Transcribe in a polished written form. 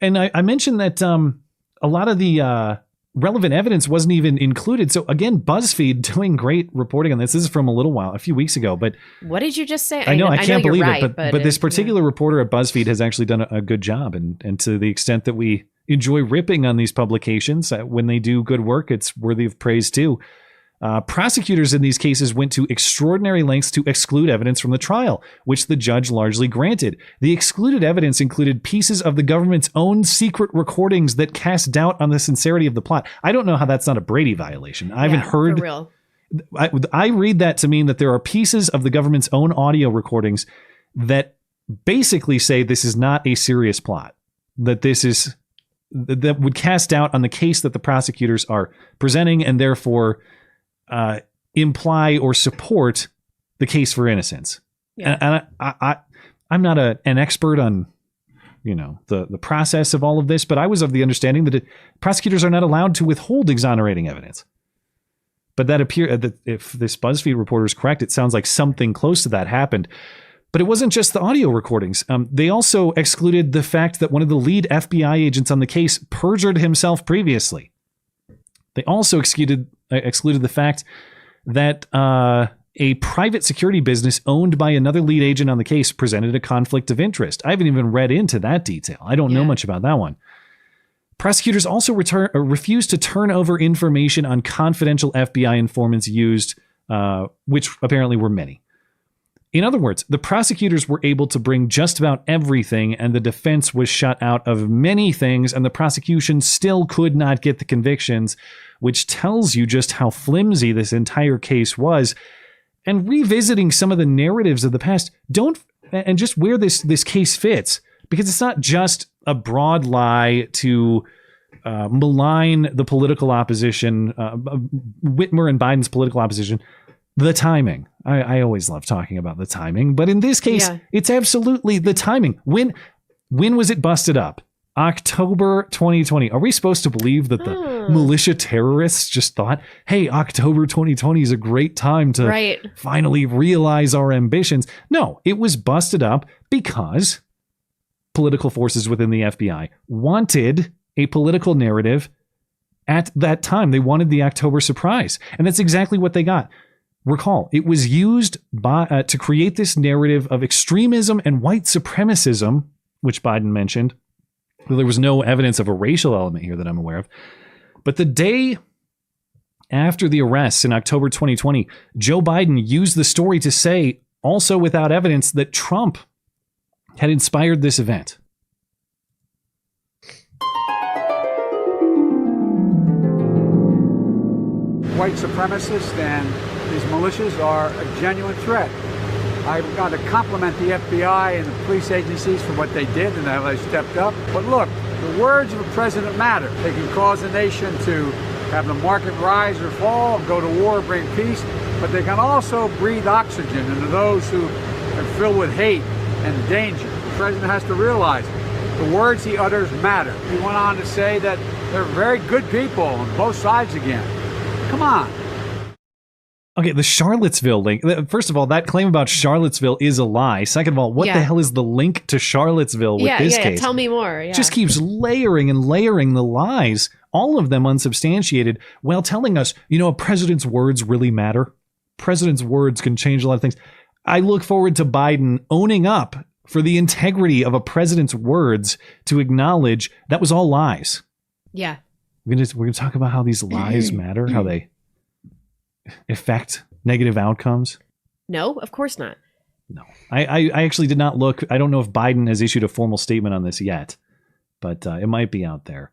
And I mentioned that a lot of the relevant evidence wasn't even included. So again, BuzzFeed doing great reporting on this. This is from a few weeks ago. But what did you just say? I know I can't believe right, it. But this particular reporter at BuzzFeed has actually done a good job. And to the extent that we enjoy ripping on these publications, when they do good work, it's worthy of praise too. Prosecutors in these cases went to extraordinary lengths to exclude evidence from the trial, which the judge largely granted. The excluded evidence included pieces of the government's own secret recordings that cast doubt on the sincerity of the plot. I don't know how that's not a Brady violation. I haven't heard. For real. I read that to mean that there are pieces of the government's own audio recordings that basically say this is not a serious plot, that would cast doubt on the case that the prosecutors are presenting, and therefore imply or support the case for innocence. Yeah. And I'm not an expert on, the process of all of this, but I was of the understanding that prosecutors are not allowed to withhold exonerating evidence. But that if this BuzzFeed reporter is correct, it sounds like something close to that happened. But it wasn't just the audio recordings. They also excluded the fact that one of the lead FBI agents on the case perjured himself previously. They also excluded the fact that a private security business owned by another lead agent on the case presented a conflict of interest. I haven't even read into that detail. I don't know much about that one. Prosecutors also refused to turn over information on confidential FBI informants used, which apparently were many. In other words, the prosecutors were able to bring just about everything, and the defense was shut out of many things, and the prosecution still could not get the convictions, which tells you just how flimsy this entire case was. And revisiting some of the narratives of the past, and just where this case fits, because it's not just a broad lie to malign the political opposition, Whitmer and Biden's political opposition. The timing. I always love talking about the timing, but in this case, it's absolutely the timing. When was it busted up? October 2020. Are we supposed to believe that the militia terrorists just thought, hey, October 2020 is a great time to finally realize our ambitions? No, it was busted up because political forces within the FBI wanted a political narrative at that time. They wanted the October surprise, and that's exactly what they got. Recall, it was used to create this narrative of extremism and white supremacism, which Biden mentioned. There was no evidence of a racial element here that I'm aware of. But the day after the arrests in October 2020, Joe Biden used the story to say, also without evidence, that Trump had inspired this event. White supremacists and these militias are a genuine threat. I've got to compliment the FBI and the police agencies for what they did and how they stepped up. But look, the words of a president matter. They can cause a nation to have the market rise or fall, go to war, bring peace, but they can also breathe oxygen into those who are filled with hate and danger. The president has to realize it. The words he utters matter. He went on to say that they're very good people on both sides again. Come on. Okay, the Charlottesville link. First of all, that claim about Charlottesville is a lie. Second of all, what the hell is the link to Charlottesville with this case? Tell me more. It just keeps layering and layering the lies, all of them unsubstantiated, while telling us, a president's words really matter. President's words can change a lot of things. I look forward to Biden owning up for the integrity of a president's words to acknowledge that was all lies. Yeah. We're gonna talk about how these lies matter, how they affect negative outcomes. No, of course not. No, I actually did not look. I don't know if Biden has issued a formal statement on this yet, but it might be out there.